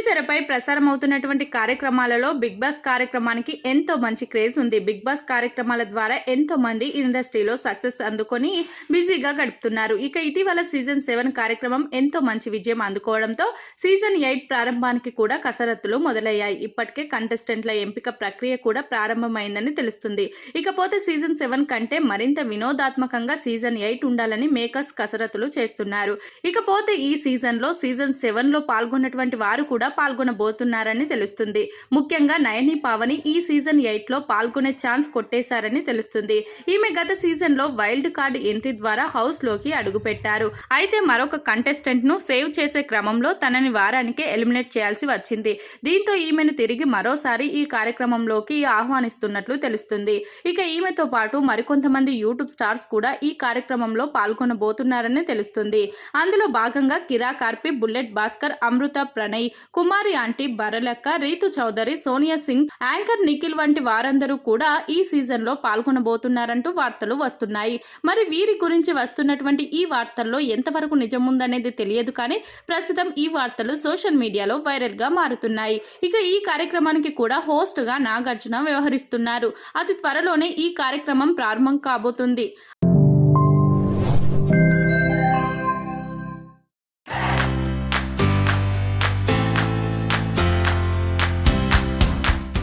బుల్లితెరపై ప్రసారం అవుతున్నటువంటి కార్యక్రమాలలో బిగ్ బాస్ కార్యక్రమానికి ఎంతో మంచి క్రేజ్ ఉంది. బిగ్ బాస్ కార్యక్రమాల ద్వారా ఎంతో మంది ఇండస్ట్రీలో సక్సెస్ అందుకొని బిజీగా గడుపుతున్నారు. ఇక ఇటీవల సీజన్ 7 కార్యక్రమం ఎంతో మంచి విజయం అందుకోవడంతో సీజన్ 8 ప్రారంభానికి కూడా కసరత్తులు మొదలయ్యాయి. ఇప్పటికే కంటెస్టెంట్ల ఎంపిక ప్రక్రియ కూడా ప్రారంభమైందని తెలుస్తుంది. ఇకపోతే సీజన్ 7 కంటే మరింత వినోదాత్మకంగా సీజన్ 8 ఉండాలని మేకర్స్ కసరత్తులు చేస్తున్నారు. ఇకపోతే ఈ సీజన్లో సీజన్ 7లో పాల్గొన్నటువంటి వారు కూడా పాల్గొనబోతున్నారని తెలుస్తుంది. ముఖ్యంగా నయని పావని ఈ సీజన్ 8లో పాల్గొనే ఛాన్స్ కొట్టేశారని తెలుస్తుంది. ఈమె గత సీజన్ లో వైల్డ్ కార్డ్ ఎంట్రీ ద్వారా హౌస్ లోకి అడుగుపెట్టారు. అయితే మరొక కంటెస్టెంట్ ను సేవ్ చేసే క్రమంలో తనని వారానికే ఎలిమినేట్ చేయాల్సి వచ్చింది. దీంతో ఈమెను తిరిగి మరోసారి ఈ కార్యక్రమంలోకి ఆహ్వానిస్తున్నట్లు తెలుస్తుంది. ఇక ఈమెతో పాటు మరికొంతమంది యూట్యూబ్ స్టార్స్ కూడా ఈ కార్యక్రమంలో పాల్గొనబోతున్నారని తెలుస్తుంది. అందులో భాగంగా కిరా కార్పి, బుల్లెట్ భాస్కర్, అమృత ప్రణయ్, కుమారి ఆంటీ, బరలక్క, రీతు చౌదరి, సోనియా సింగ్, యాంకర్ నిఖిల్ వంటి వారందరూ కూడా ఈ సీజన్ లో పాల్గొనబోతున్నారంటూ వార్తలు వస్తున్నాయి. మరి వీరి గురించి వస్తున్నటువంటి ఈ వార్తల్లో ఎంతవరకు నిజం ఉందనేది తెలియదు, కానీ ప్రస్తుతం ఈ వార్తలు సోషల్ మీడియాలో వైరల్ గా మారుతున్నాయి. ఇక ఈ కార్యక్రమానికి కూడా హోస్ట్ గా నాగార్జున వ్యవహరిస్తున్నారు. అతి త్వరలోనే ఈ కార్యక్రమం ప్రారంభం కాబోతుంది.